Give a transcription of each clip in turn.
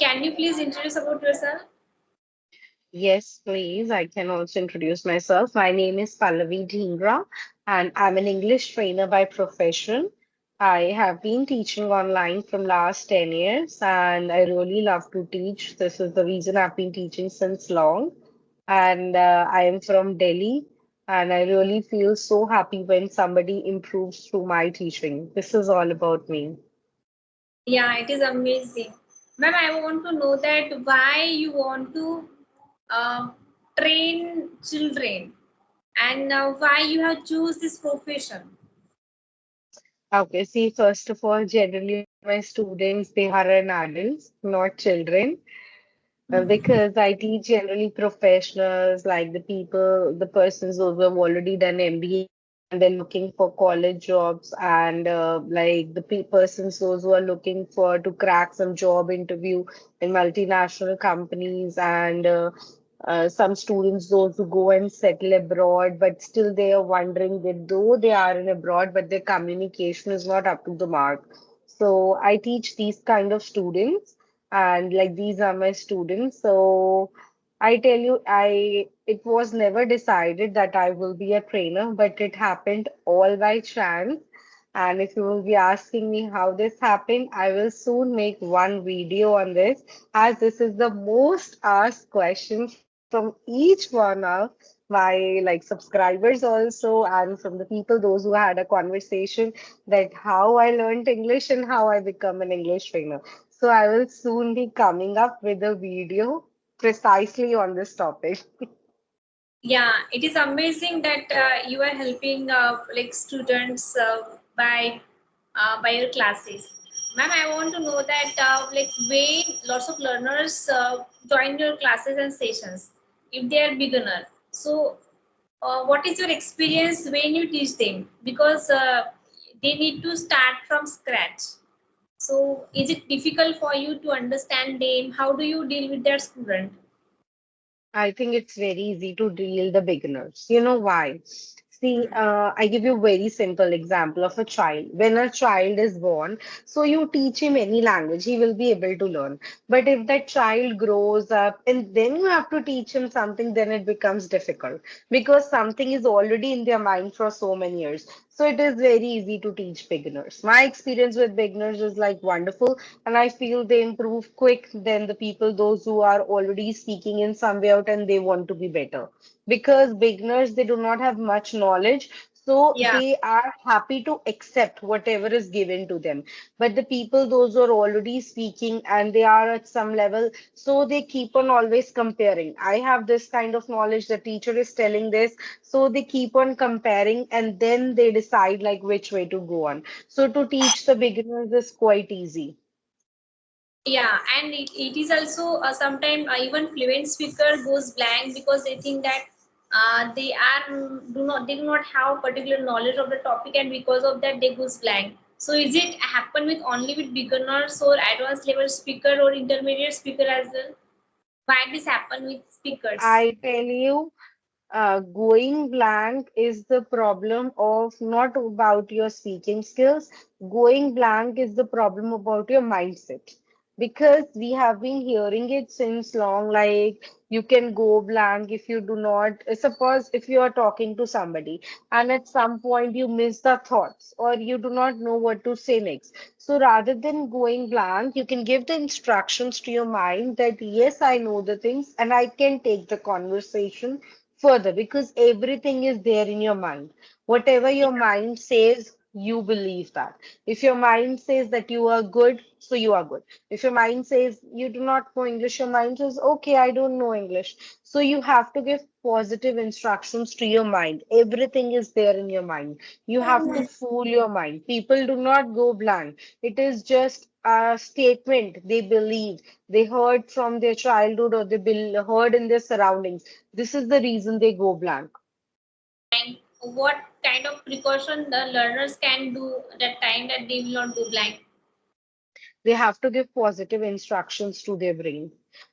Can you please introduce about yourself? Yes, please. I can also introduce myself. My name is Pallavi Dhingra, and I'm an English trainer by profession. I have been teaching online from last 10 years, and I really love to teach. This is the reason I've been teaching since long. And I am from Delhi, and I really feel so happy when somebody improves through my teaching. This is all about me. Yeah, it is amazing. Ma'am, I want to know that why you want to uh, train children and why you have choose this profession. Okay, see, first of all, generally my students, they are an adults, not children. Because I teach generally professionals, like the people, the persons those who have already done MBA and they're looking for college jobs, and like the persons those who are looking for to crack some job interview in multinational companies, and some students those who go and settle abroad, but still they are wondering that though they are in abroad, but their communication is not up to the mark. So I teach these kind of students, and like these are my students. So I tell you, I it was never decided that I will be a trainer, but it happened all by chance. And if you will be asking me how this happened, I will soon make one video on this, as this is the most asked question from each one of my like subscribers also, and from the people those who had a conversation, that how I learned English and how I become an English trainer. So I will soon be coming up with a video precisely on this topic. Yeah, it is amazing that you are helping like students by your classes. Ma'am, I want to know that like when lots of learners join your classes and sessions, if they are beginner. So, what is your experience when you teach them? Because they need to start from scratch. So, is it difficult for you to understand them? How do you deal with that student? I think it's very easy to deal the beginners. You know why? See, I give you a very simple example of a child. When a child is born, so you teach him any language, he will be able to learn. But if that child grows up and then you have to teach him something, then it becomes difficult because something is already in their mind for so many years. So it is very easy to teach beginners. My experience with beginners is like wonderful, and I feel they improve quick than the people those who are already speaking in some way out and they want to be better, because beginners they do not have much knowledge, so Yeah. they are happy to accept whatever is given to them. But the people those who are already speaking and they are at some level, so they keep on always comparing. I have this kind of knowledge, the teacher is telling this, so they keep on comparing and then they decide like which way to go on. So to teach the beginners is quite easy. Yeah, and it is also sometimes even fluent speaker goes blank because they think that they are they do not have particular knowledge of the topic, and because of that they goes blank. So is it happen with only with beginners or advanced level speaker or intermediate speaker as well? Why this happen with speakers? I tell you, going blank is the problem of not about your speaking skills. Going blank is the problem about your mindset. Because we have been hearing it since long, like you can go blank if you do not, suppose if you are talking to somebody and at some point you miss the thoughts or you do not know what to say next. So rather than going blank, you can give the instructions to your mind that yes, I know the things and I can take the conversation further, because everything is there in your mind. Whatever your mind says, you believe that. If your mind says that you are good, so you are good. If your mind says you do not know English, your mind says, okay, I don't know English. So you have to give positive instructions to your mind. Everything is there in your mind. You have to fool your mind. People do not go blank. It is just a statement they believe. They heard from their childhood or they heard in their surroundings. This is the reason they go blank. And what kind of precaution the learners can do at that time that they will not go blank? They have to give positive instructions to their brain.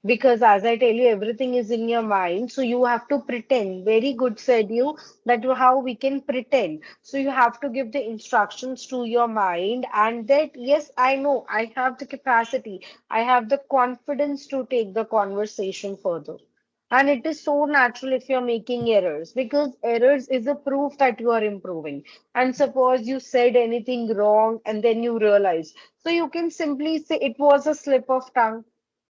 Because as I tell you, everything is in your mind. So you have to pretend. Very good said you that how we can pretend. So you have to give the instructions to your mind and that yes, I know I have the capacity. I have the confidence to take the conversation further. And it is so natural if you're making errors because errors is a proof that you are improving. And suppose you said anything wrong and then you realize. So you can simply say it was a slip of tongue.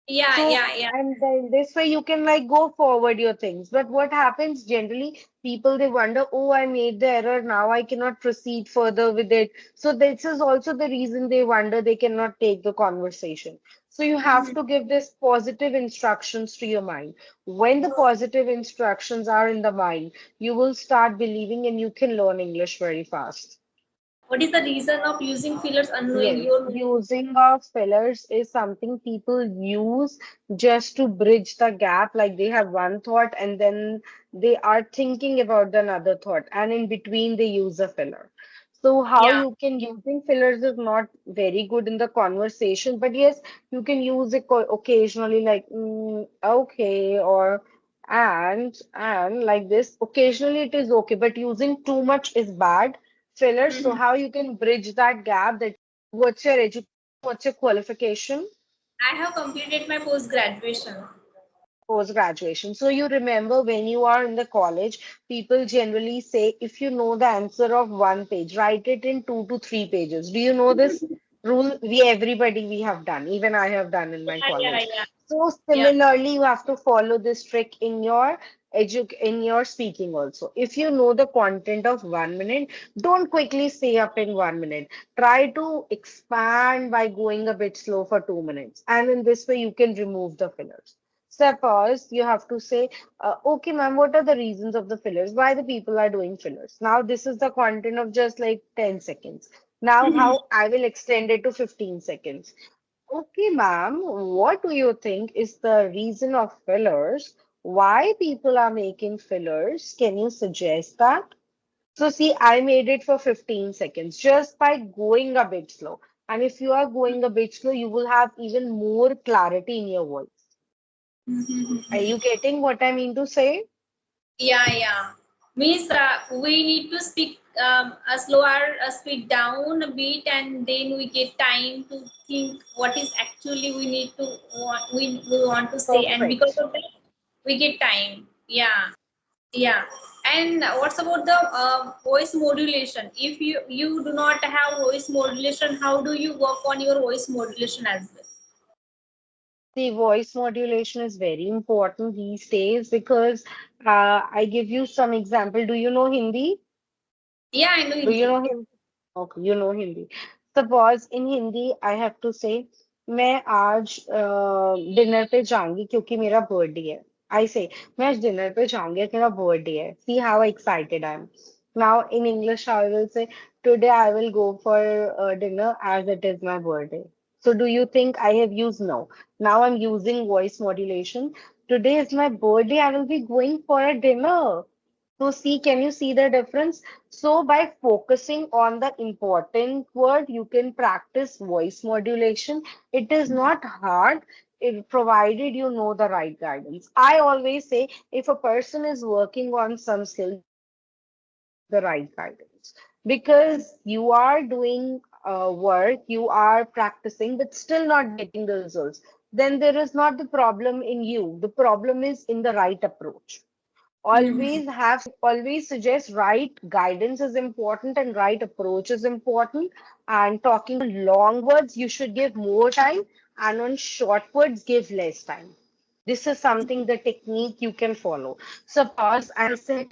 Yeah, So, yeah, yeah. and then this way you can like go forward your things. But what happens generally, people they wonder, oh, I made the error, now I cannot proceed further with it. So this is also the reason they wonder they cannot take the conversation. So you have Mhm. to give this positive instructions to your mind. When the positive instructions are in the mind, you will start believing and you can learn English very fast. What is the reason of using fillers unknowing Yes, your? using of fillers is something people use just to bridge the gap. Like they have one thought and then they are thinking about another thought, and in between they use a filler. So how Yeah. you can using fillers is not very good in the conversation, but yes, you can use it occasionally, like okay or and like this. Occasionally it is okay, but using too much is bad fillers. So Mhm. how you can bridge that gap that what's your education, what's your qualification? I have completed my post graduation. Post graduation. So you remember when you are in the college, people generally say if you know the answer of one page, write it in 2 to 3 pages. Do you know this rule? We have done, even I have done in my Yeah, yeah, college. yeah, So yeah. similarly, you have to follow this trick in your in your speaking also. If you know the content of 1 minute, don't quickly say up in 1 minute. Try to expand by going a bit slow for 2 minutes. And in this way, you can remove the fillers. Suppose you have to say, okay, ma'am, what are the reasons of the fillers? Why the people are doing fillers? Now, this is the content of just like 10 seconds. Now, how I will extend it to 15 seconds. Okay, ma'am, what do you think is the reason of fillers? Why people are making fillers? Can you suggest that? So, see, I made it for 15 seconds just by going a bit slow. And if you are going a bit slow, you will have even more clarity in your voice. Are you getting what I mean to say? Yeah, yeah. Means we need to speak a slower, speak down a bit, and then we get time to think what is actually we need to we want to say, and because Perfect. of that, we get time. Yeah, yeah. And what's about the voice modulation? If you do not have voice modulation, how do you work on your voice modulation as well? The voice modulation is very important these days because I give you some example. Do you know Hindi? Yeah, I know Do you Hindi. know Hindi? Okay, you know Hindi. Suppose in Hindi I have to say मैं आज dinner पे जाऊंगी क्योंकि मेरा birthday है. I say मैं आज dinner पे जाऊंगी क्योंकि मेरा बर्थडे है. See how excited I am. Now in English I will say today I will go for dinner as it is my birthday. So do you think I have used no? Now I'm using voice modulation. Today is my birthday. I will be going for a dinner. So see, can you see the difference? So by focusing on the important word, you can practice voice modulation. It is not hard, provided you know the right guidance. I always say if a person is working on some skill, they have to take the right guidance because you are doing work, you are practicing, but still not getting the results. Then there is not the problem in you. The problem is in the right approach. Always suggest right guidance is important and right approach is important. And talking long words, you should give more time, and on short words, give less time. This is something the technique you can follow. Suppose I said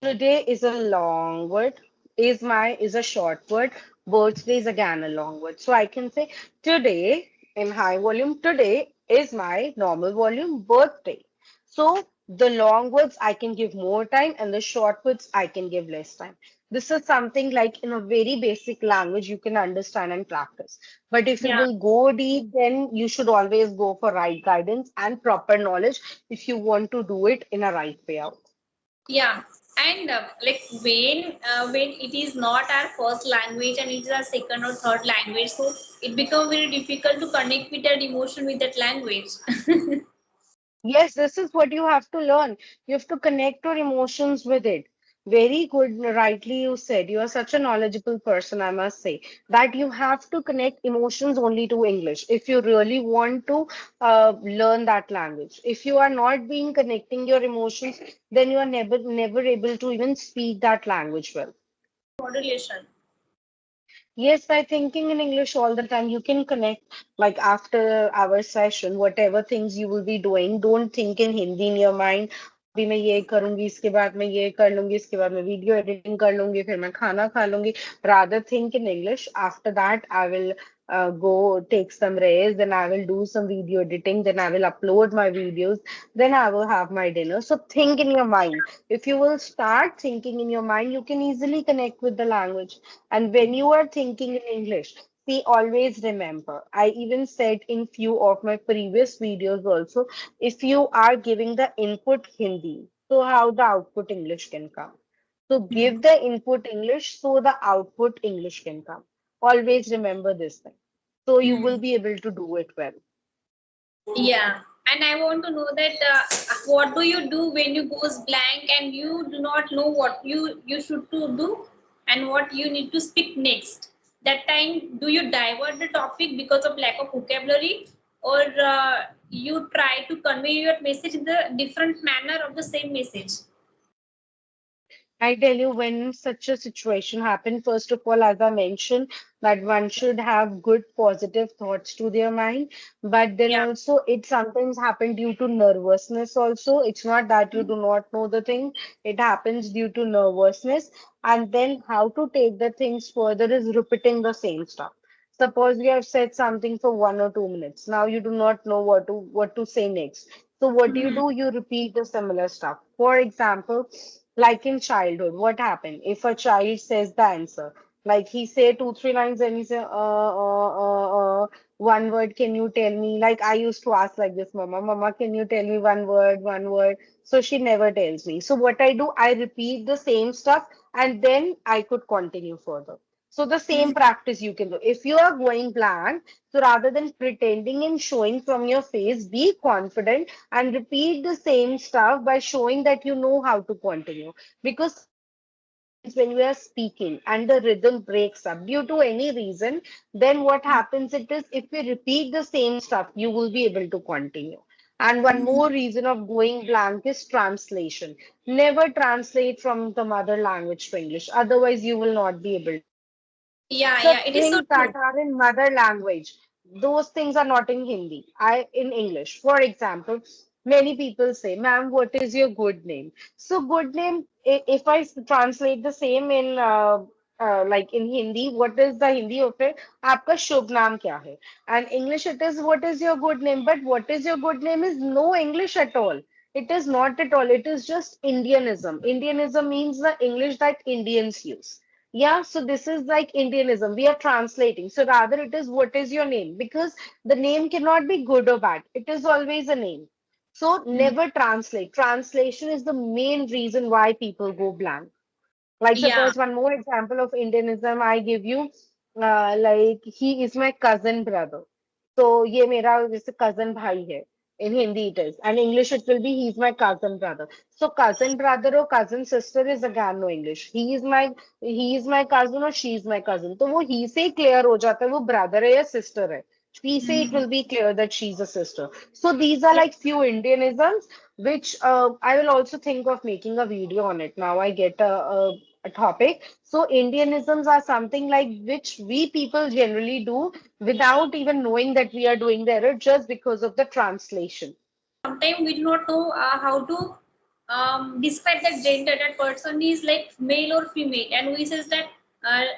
today is a long word, is a short word, birthday is again a long word. So I can say today in high volume, today is my normal volume birthday. So the long words I can give more time and the short words I can give less time. This is something like in a very basic language you can understand and practice. But if you Yeah, will go deep, then you should always go for right guidance and proper knowledge if you want to do it in a right way out. yeah. And when it is not our first language and it is our second or third language, so it becomes very difficult to connect with that emotion with that language. Yes, this is what you have to learn. You have to connect your emotions with it. Very good, rightly you said. You are such a knowledgeable person, I must say, that you have to connect emotions only to English if you really want to learn that language. If you are not being connecting your emotions, then you are never able to even speak that language well. Modulation. Yes, by thinking in English all the time, you can connect. Like after our session, whatever things you will be doing, don't think in Hindi in your mind. अभी मैं ये करूंगी इसके बाद मैं ये कर लूंगी इसके बाद मैं वीडियो एडिटिंग कर लूंगी फिर मैं खाना खा लूंगी. Rather think in English. After that, I will go take some rest. Then I will do some video editing. Then I will upload my videos. Then I will have my dinner. So think in your mind. If you will start thinking in your mind, you can easily connect with the language. And when you are thinking in English, see, always remember, I even said in few of my previous videos also, if you are giving the input Hindi, so how the output English can come. So give the input English so the output English can come. Always remember this thing. So you will be able to do it well. Yeah, and I want to know that what do you do when you goes blank and you do not know what you should to do and what you need to speak next? That time, do you divert the topic because of lack of vocabulary, or you try to convey your message in the different manner of the same message? I tell you, when such a situation happens, first of all, as I mentioned, that one should have good positive thoughts to their mind. But then Yeah. also, it sometimes happen due to nervousness also. It's not that you do not know the thing, it happens due to nervousness. And then how to take the things further is repeating the same stuff. Suppose you have said something for 1 or 2 minutes. Now you do not know what to say next. So what Mhm. do? You repeat the similar stuff. For example, like in childhood, what happened? If a child says the answer, like he say 2, 3 lines and he say, one word, can you tell me? Like I used to ask like this, Mama, can you tell me one word, one word? So she never tells me. So what I do, I repeat the same stuff and then I could continue further. So the same practice you can do. If you are going blank, so rather than pretending and showing from your face, be confident and repeat the same stuff by showing that you know how to continue. Because sometimes what happens when we are speaking and the rhythm breaks up due to any reason, then what happens it is if we repeat the same stuff, you will be able to continue. And one more reason of going blank is translation. Never translate from the mother language to English, otherwise, you will not be able to continue. Yeah, The yeah, it is so things that true. are in mother language, those things are not in Hindi, I in English. For example, many people say, "Ma'am, what is your good name?" So, good name, if I translate the same in like in Hindi, what is the Hindi of it? आपका शुभ नाम क्या है? And English, it is what is your good name? But what is your good name is no English at all. It is not at all. It is just Indianism. Indianism means the English that Indians use. Yeah, so this is like Indianism. We are translating. So rather it is what is your name? Because the name cannot be good or bad. It is always a name. So never translate. Translation is the main reason why people go blank. Like Yeah. suppose one more example of Indianism I give you, like he is my cousin brother. So ये मेरा जैसे cousin भाई है. In Hindi it is. And English it will be he's my cousin brother. So cousin brother or cousin sister is again no English. He is my cousin or she is my cousin. तो वो he से clear हो जाता है वो brother है या sister है. She say it will be clear that she's a sister. So these are Yeah. like few Indianisms which I will also think of making a video on it. Now I get a topic. So Indianisms are something like which we people generally do without even knowing that we are doing the error just because of the translation. Sometimes we do not know how to describe that gender. That person is like male or female, and we says that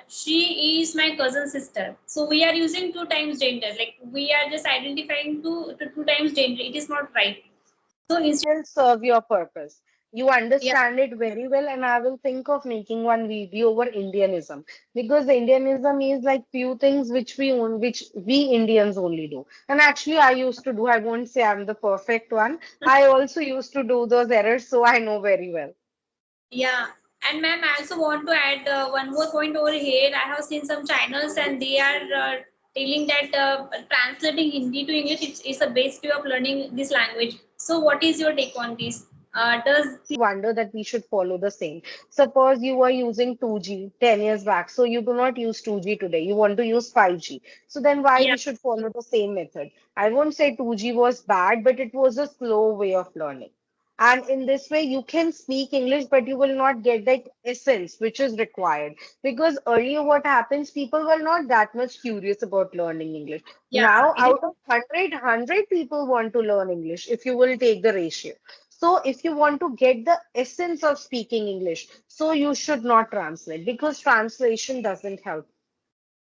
she is my cousin sister. So we are using two times gender. Like we are just identifying two times gender. It is not right. So instead, Will serve your purpose. You yeah, understand it very well, and I will think of making one video over Indianism because Indianism is like few things which we Indians only do. And actually, I used to do. I won't say I'm the perfect one. I also used to do those errors, so I know very well. Yeah, and ma'am, I also want to add one more point over here. I have seen some channels and they are telling that translating Hindi to English is the best way of learning this language. So, what is your take on this? Does I wonder that we should follow the same. Suppose you were using 2G 10 years back, so you do not use 2G today. You want to use 5G. So then why yeah, we should follow the same method? I won't say 2G was bad, but it was a slow way of learning. And in this way, you can speak English, but you will not get that essence which is required. Because earlier, what happens, people were not that much curious about learning English. yeah, Now, it is. out of 100 people want to learn English, if you will take the ratio. So if you want to get the essence of speaking English, so you should not translate because translation doesn't help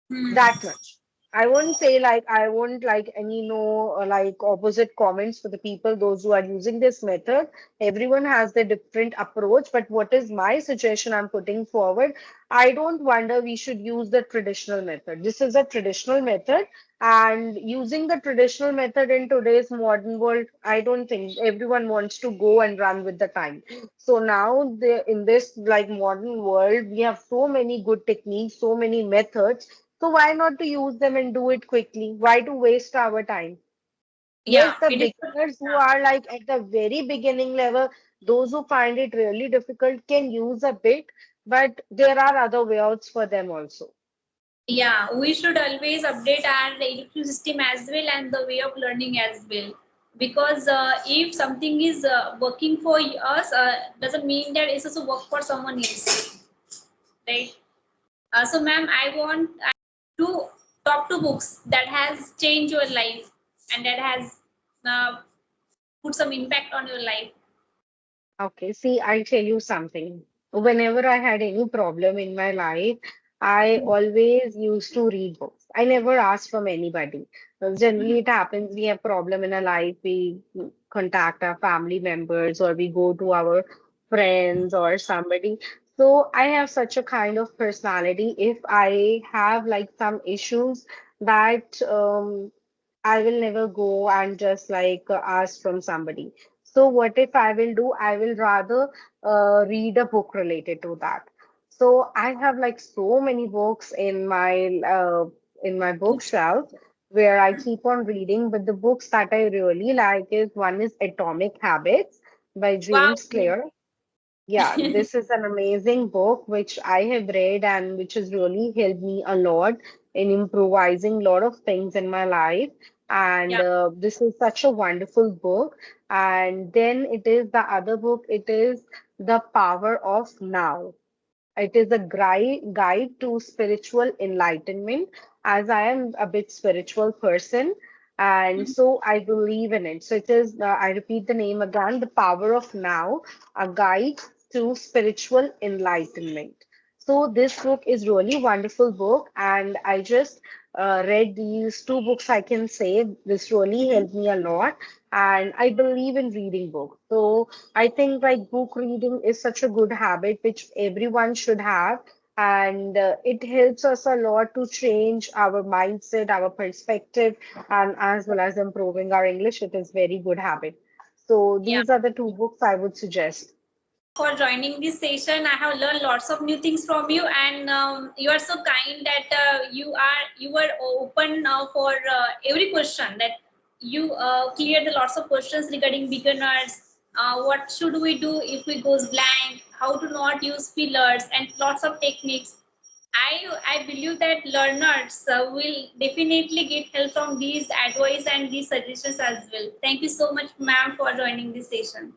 Hmm. that much. I won't say like I won't like any no like opposite comments for the people, those who are using this method. Everyone has their different approach, but what is my suggestion I'm putting forward? I don't wonder we should use the traditional method. This is a traditional method, and using the traditional method in today's modern world, I don't think everyone wants to go and run with the time. So now in this like modern world, we have so many good techniques, so many methods, so why not to use them and do it quickly? Why to waste our time? Yeah, Yes, the it is. beginners who are like at the very beginning level, those who find it really difficult can use a bit, but there are other way outs for them also. Yeah, we should always update our education system as well and the way of learning as well. Because if something is working for us, doesn't mean that it's also work for someone else, right? So, ma'am, I want to talk to books that has changed your life and that has uh, put some impact on your life. Okay, see, I'll tell you something. Whenever I had any problem in my life, I always used to read books. I never asked from anybody. Generally, it happens we have problem in our life, we contact our family members or we go to our friends or somebody. So I have such a kind of personality. If I have like some issues that I will never go and just like ask from somebody. So what if I will do? I will rather read a book related to that. So I have like so many books in my Books. bookshelf where I keep on reading. But the books that I really like is one is Atomic Habits by Wow. James Clear. Yeah, this is an amazing book which I have read and which has really helped me a lot in improvising a lot of things in my life. And Yeah. this is such a wonderful book. And then it is the other book, it is The Power of Now. It is a guide to spiritual enlightenment, as I am a bit spiritual person, and so I believe in it. So it is, I repeat the name again, The Power of Now, a guide to spiritual enlightenment. So this book is really wonderful book, and I just read these two books. I can say this really helped me a lot, and I believe in reading books. So I think like book reading is such a good habit which everyone should have, and it helps us a lot to change our mindset, our perspective, and as well as improving our English. It is very good habit. So Yeah. these are the two books I would suggest. For joining this session. I have learned lots of new things from you, and you are so kind that you were open for every question that you cleared the lots of questions regarding beginners. What should we do if we goes blank? How to not use fillers and lots of techniques. I believe that learners will definitely get help from these advice and these suggestions as well. Thank you so much, ma'am, for joining this session.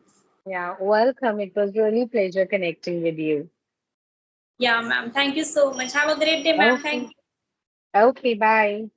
Yeah, welcome. It was really pleasure connecting with you. Yeah, ma'am. Thank you so much. Have a great day, ma'am. Thank Okay. you. Okay, bye.